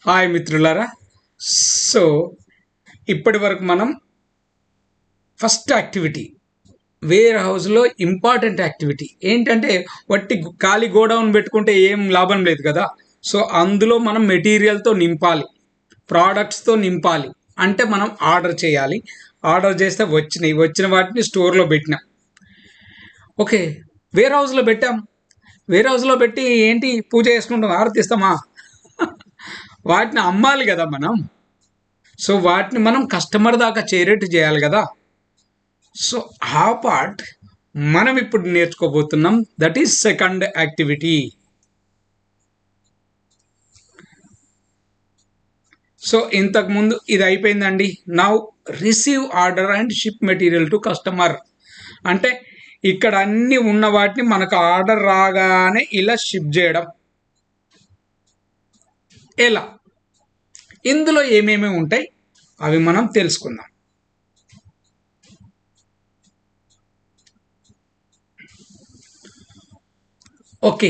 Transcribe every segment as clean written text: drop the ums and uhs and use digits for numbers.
Hi మిత్రులారా. So ఇప్పటి వరకు మనం ఫస్ట్ యాక్టివిటీ వేర్ హౌస్లో ఇంపార్టెంట్ యాక్టివిటీ ఏంటంటే వట్టి ఖాళీ గోడౌన్ పెట్టుకుంటే ఏం లాభం లేదు కదా. సో అందులో మనం మెటీరియల్తో నింపాలి, ప్రోడక్ట్స్తో నింపాలి. అంటే మనం ఆర్డర్ చేయాలి. ఆర్డర్ చేస్తే వచ్చిన వాటిని స్టోర్లో పెట్టినాం. ఓకే, వేర్ హౌస్లో పెట్టాం. వేర్ హౌస్లో పెట్టి ఏంటి పూజ చేసుకుంటాం, ఆరతిస్తామా? వాటిని అమ్మాలి కదా మనం. సో వాటిని మనం కస్టమర్ దాకా చేరేట్టు చేయాలి కదా. సో ఆ పార్ట్ మనం ఇప్పుడు నేర్చుకోబోతున్నాం. That is second activity. So ఇంతకుముందు ఇది అయిపోయిందండి. Now receive order and ship material to customer. అంటే ఇక్కడ అన్ని ఉన్న వాటిని మనకు ఆర్డర్ రాగానే ఇలా షిప్ చేయడం. ఎలా, ఇందులో ఏమేమి ఉంటాయి అవి మనం తెలుసుకుందాం. ఓకే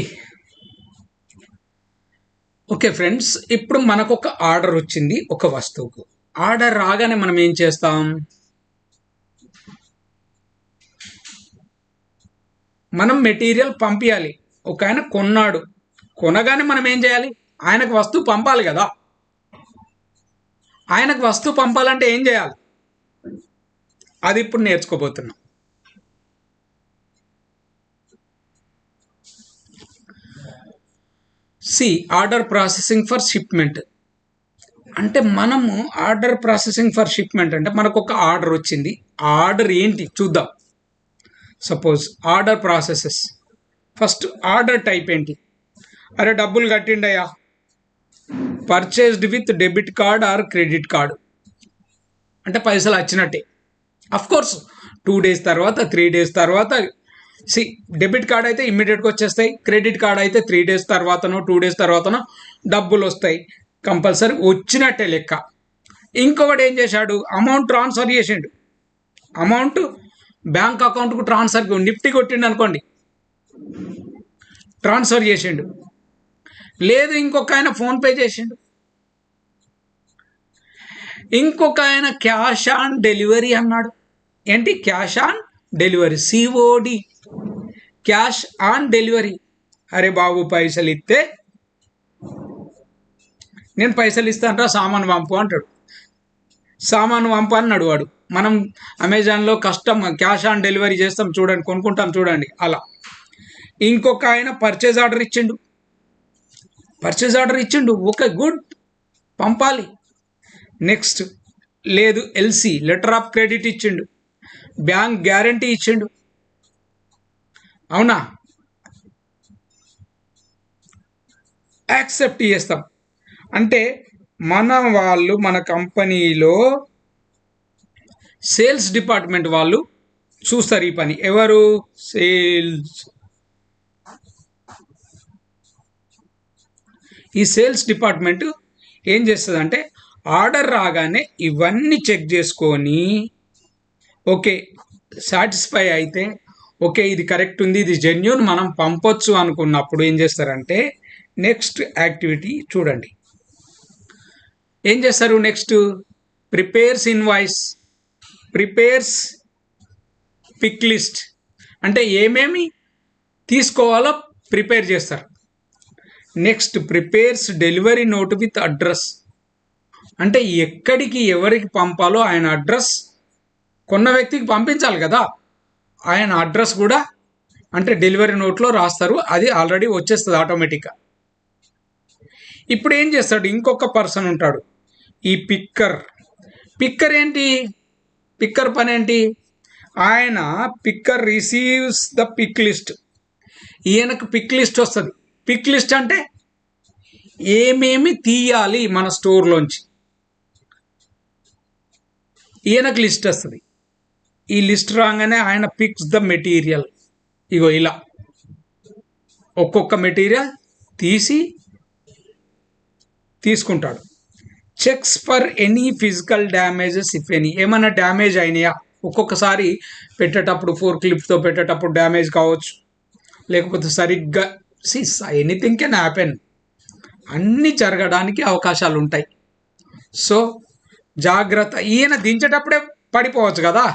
ఓకే ఫ్రెండ్స్, ఇప్పుడు మనకు ఒక ఆర్డర్ వచ్చింది ఒక వస్తువుకు. ఆర్డర్ రాగానే మనం ఏం చేస్తాం? మనం మెటీరియల్ పంపించాలి. ఒక ఆయన కొన్నాడు, కొనగానే మనం ఏం చేయాలి? ఆయనకు వస్తువు పంపాలి కదా. ఆయనకు వస్తువు పంపాలంటే ఏం చేయాలి? అది ఇప్పుడు నేర్చుకోబోతున్నాం. C order processing for shipment. అంటే మనము ఆర్డర్ ప్రాసెసింగ్ ఫర్ షిప్మెంట్ అంటే మనకు ఒక ఆర్డర్ వచ్చింది. ఆ ఆర్డర్ ఏంటి చూద్దాం. Suppose order processes. First order type ఏంటి? అరే డబ్బులు కట్టిండయా, purchased with debit card or credit card అంటే పైసలు వచ్చినట్టే. అఫ్ కోర్స్ 2 days తర్వాత 3 days తర్వాత డెబిట్ కార్డ్ అయితే ఇమ్మీడియట్గా వచ్చేస్తాయి. క్రెడిట్ కార్డ్ అయితే 3 days తర్వాతనో 2 days తర్వాతనో డబ్బులు వస్తాయి. కంపల్సరీ వచ్చినట్టే లెక్క. ఇంకొకటి ఏం చేశాడు? అమౌంట్ ట్రాన్స్ఫర్ చేసిండు. అమౌంట్ బ్యాంక్ అకౌంట్కు ట్రాన్స్ఫర్ నిఫ్టీ కొట్టిండు అనుకోండి, ట్రాన్స్ఫర్ చేసిండు. లేదు ఇంకొక ఆయన ఫోన్పే చేసిండు. ఇంకొక ఆయన క్యాష్ ఆన్ డెలివరీ అన్నాడు. ఏంటి cash on delivery? COD, cash on delivery. అరే బాబు పైసలు ఇస్తే నేను పైసలు ఇస్తానరా, సామాను పంపు అంటాడు. సామాను పంపు అన్నాడు వాడు. మనం అమెజాన్లో క్యాష్ ఆన్ డెలివరీ చేస్తాం చూడండి, కొనుక్కుంటాం చూడండి అలా. ఇంకొక ఆయన పర్చేజ్ ఆర్డర్ ఇచ్చిండు. ఓకే గుడ్, పంపాలి. నెక్స్ట్ లేదు ఎల్సి, లెటర్ ఆఫ్ క్రెడిట్ ఇచ్చిండు, బ్యాంక్ గ్యారంటీ ఇచ్చిండు. అవునా? యాక్సెప్ట్ చేస్తాం. అంటే మన కంపెనీలో సేల్స్ డిపార్ట్మెంట్ వాళ్ళు చూస్తారు ఈ పని. ఎవరు? సేల్స్. ఈ సేల్స్ డిపార్ట్మెంట్ ఏం చేస్తుంది అంటే ఆర్డర్ రాగానే ఇవన్నీ చెక్ చేసుకొని ఓకే సాటిస్ఫై అయితే ఓకే ఇది కరెక్ట్ ఉంది, ఇది జెన్యూన్, మనం పంపొచ్చు అనుకున్నప్పుడు ఏం చేస్తారంటే నెక్స్ట్ యాక్టివిటీ చూడండి. ఏం చేస్తారు? Next prepares invoice, prepares pick list. అంటే ఏమేమి తీసుకోవాలో ప్రిపేర్ చేస్తారు. Next prepares delivery note with address. అంటే ఎక్కడికి ఎవరికి పంపాలో ఆయన అడ్రస్ కొన్న వ్యక్తికి పంపించాలి కదా. ఆయన అడ్రస్ కూడా అంటే డెలివరీ నోట్లో రాస్తారు, అది ఆల్రెడీ వచ్చేస్తుంది ఆటోమేటిక్గా. ఇప్పుడు ఏం చేస్తాడు? ఇంకొక పర్సన్ ఉంటాడు, ఈ పిక్కర్ ఏంటి? పిక్కర్ పని ఏంటి? ఆయన picker receives the pick list. ఈయనకు పిక్ లిస్ట్ వస్తుంది. పిక్ లిస్ట్ అంటే ఏమేమి తీయాలి మన స్టోర్లోంచి, ఈయనకు లిస్ట్ వస్తుంది. ఈ లిస్ట్ రాగానే ఆయన పిక్స్ ద మెటీరియల్. ఇగో ఇలా ఒక్కొక్క మెటీరియల్ తీసుకుంటాడు. Checks for any physical damages if any. ఏమైనా డ్యామేజ్ అయినాయా? ఒక్కొక్కసారి పెట్టేటప్పుడు ఫోర్క్లిఫ్ట్తో పెట్టేటప్పుడు డ్యామేజ్ కావచ్చు, లేకపోతే సరిగ్గా ఎనీథింగ్ కెన్ హ్యాపెన్. అన్నీ జరగడానికి అవకాశాలు ఉంటాయి. సో జాగ్రత్త. ఈయన దించేటప్పుడే పడిపోవచ్చు కదా.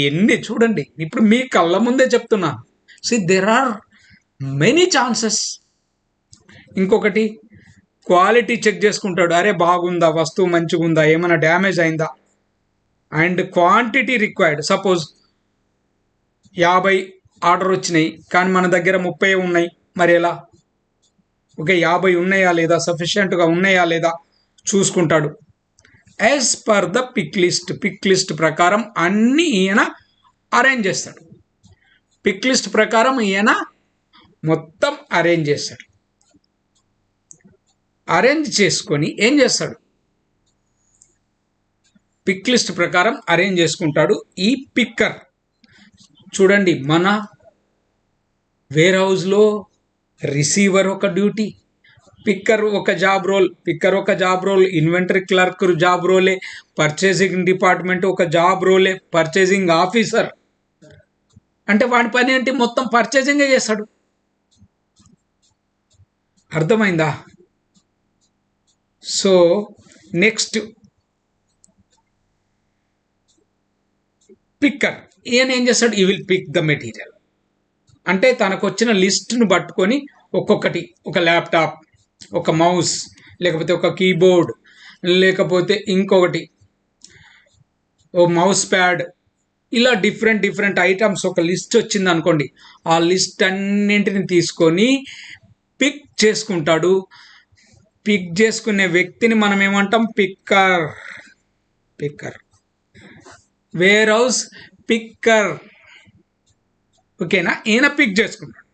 ఎన్ని చూడండి, ఇప్పుడు మీ కళ్ళ ముందే చెప్తున్నాను. There are many chances. ఇంకొకటి, క్వాలిటీ చెక్ చేసుకుంటాడు. అరే బాగుందా, వస్తువు మంచిగా ఉందా, ఏమైనా డ్యామేజ్ అయిందా. And quantity required. Suppose 50 order వచ్చినాయి కానీ మన దగ్గర 30 ఉన్నాయి, మరి ఎలా. ఓకే, 50 ఉన్నాయా లేదా, సఫిషియెంట్గా ఉన్నాయా లేదా చూసుకుంటాడు. As per the pick list ప్రకారం అన్నీ ఈయన అరేంజ్ చేస్తాడు. పిక్ లిస్ట్ ప్రకారం ఈయన మొత్తం అరేంజ్ చేస్తాడు. అరేంజ్ చేసుకొని ఏం చేస్తాడు, పిక్ లిస్ట్ ప్రకారం అరేంజ్ చేసుకుంటాడు. ఈ పిక్కర్ చూడండి, మన వేర్ హౌస్లో రిసీవర్ ఒక డ్యూటీ, పిక్కర్ ఒక job role, inventory clerk job రోలే, పర్చేసింగ్ డిపార్ట్మెంట్ ఒక జాబ్ రోలే, పర్చేసింగ్ ఆఫీసర్ అంటే వాడి పని ఏంటి, మొత్తం పర్చేసింగే చేస్తాడు. అర్థమైందా. సో నెక్స్ట్ పిక్కర్, ఈయన ఏం చేస్తాడు, ఈ విల్ పిక్ ద మెటీరియల్. అంటే తనకు వచ్చిన లిస్ట్ను పట్టుకొని ఒక్కొక్కటి, ఒక ల్యాప్టాప్, ఒక మౌస్, లేకపోతే ఒక కీబోర్డ్, లేకపోతే ఇంకొకటి ఓ మౌస్ ప్యాడ్, ఇలా డిఫరెంట్ ఐటమ్స్ ఒక లిస్ట్ వచ్చింది అనుకోండి, ఆ లిస్ట్ అన్నింటిని తీసుకొని పిక్ చేసుకుంటాడు. పిక్ చేసుకునే వ్యక్తిని మనం ఏమంటాం, పిక్కర్. Wear house picker. ఓకేనా. ఈయన పిక్ చేసుకున్నాడు.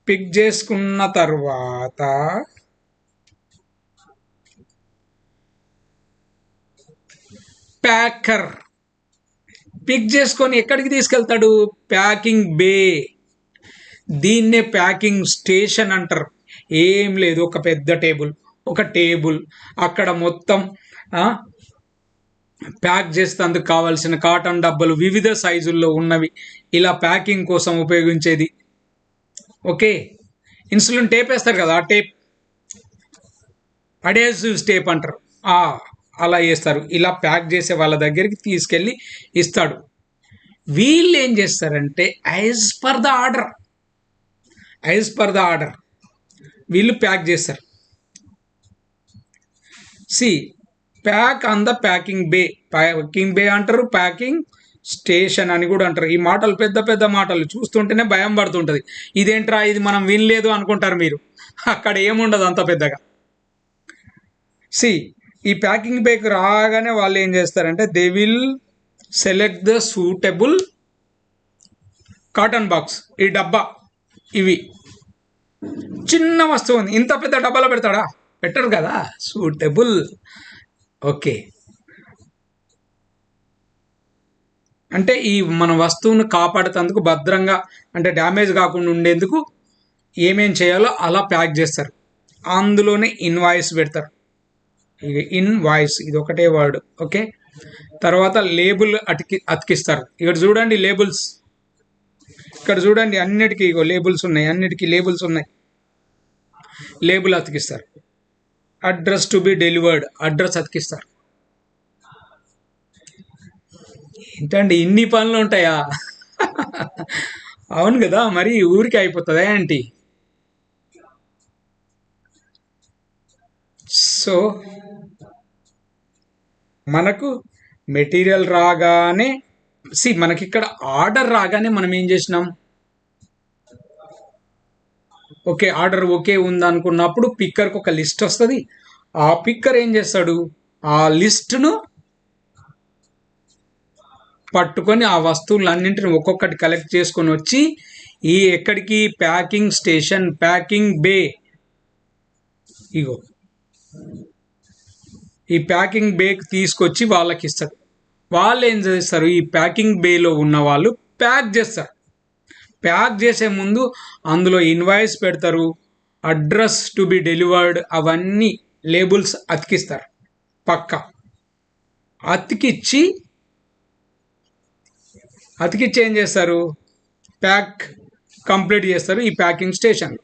పిక్ చేసుకున్న తర్వాత ప్యాకర్. పిక్ చేసుకొని ఎక్కడికి తీసుకెళ్తాడు, ప్యాకింగ్ బే. దీన్నే ప్యాకింగ్ స్టేషన్ అంటారు. ఏం లేదు, ఒక పెద్ద టేబుల్, అక్కడ మొత్తం ప్యాక్ చేసేందుకు కావాల్సిన కాటన్ డబ్బాలు వివిధ సైజుల్లో ఉన్నవి, ఇలా ప్యాకింగ్ కోసం ఉపయోగించేది. ఓకే, ఇన్సులిన్ టేప్ వేస్తారు కదా, ఆ టేప్ అడేసివ్ టేప్ అంటారు, అలా వేస్తారు. ఇలా ప్యాక్ చేసే వాళ్ళ దగ్గరికి తీసుకెళ్ళి ఇస్తాడు. వీళ్ళు ఏం చేస్తారంటే యాజ్ పర్ ద ఆర్డర్ వీళ్ళు ప్యాక్ చేస్తారు. ప్యాక్ ఆన్ ద ప్యాకింగ్ బే అంటారు, ప్యాకింగ్ స్టేషన్ అని కూడా అంటారు. ఈ మాటలు పెద్ద మాటలు చూస్తుంటేనే భయం పడుతుంటుంది. ఇదేంట్రా, ఇది మనం వినలేదు అనుకుంటారు మీరు. అక్కడ ఏముండదు అంత పెద్దగా. ఈ ప్యాకింగ్ బేకి రాగానే వాళ్ళు ఏం చేస్తారంటే they will select the suitable cotton box. ఈ డబ్బా, ఇవి చిన్న వస్తువు ఉంది, ఇంత పెద్ద డబ్బాలో పెడతాడా, పెట్టరు కదా. సూటబుల్. ఓకే, అంటే ఈ మన వస్తువును కాపాడేందుకు, భద్రంగా అంటే డ్యామేజ్ కాకుండా ఉండేందుకు ఏమేం చేయాలో అలా ప్యాక్ చేస్తారు. అందులోనే ఇన్వాయిస్ పెడతారు. ఇన్వాయిస్ ఇది ఒకటే వర్డ్. ఓకే, తర్వాత లేబుల్ అతికిస్తారు. ఇక్కడ చూడండి లేబుల్స్, ఇక్కడ చూడండి అన్నిటికీ లేబుల్స్ ఉన్నాయి, లేబుల్ అతికిస్తారు. Address to be delivered, address అతికిస్తారు. ఏంటండి ఇన్ని పనులు ఉంటాయా? అవును కదా, మరి ఊరికి అయిపోతుందా ఏంటి? సో మనకు మెటీరియల్ రాగానే, మనకి ఇక్కడ ఆర్డర్ రాగానే మనం ఏం చేసినాం, ఓకే ఆర్డర్ ఓకే ఉందనుకున్నప్పుడు పిక్కర్కి ఒక లిస్ట్ వస్తుంది. ఆ పిక్కర్ ఏం చేస్తాడు, ఆ లిస్టును పట్టుకొని ఆ వస్తువులన్నింటిని ఒక్కొక్కటి కలెక్ట్ చేసుకొని వచ్చి ఎక్కడికి, ప్యాకింగ్ స్టేషన్, ప్యాకింగ్ బే. ఈ ప్యాకింగ్ బేకి తీసుకొచ్చి వాళ్ళకి ఇస్తారు. వాళ్ళు ఏం చేస్తారు, ఈ ప్యాకింగ్ బేలో ఉన్న వాళ్ళు ప్యాక్ చేస్తారు. ప్యాక్ చేసే ముందు అందులో ఇన్వాయిస్ పెడతారు, అడ్రస్ టు బి డెలివర్డ్, అవన్నీ లేబుల్స్ అతికిస్తారు. పక్కా అతికిచ్చి ఏం చేస్తారు, ప్యాక్ కంప్లీట్ చేస్తారు ఈ ప్యాకింగ్ స్టేషన్లో.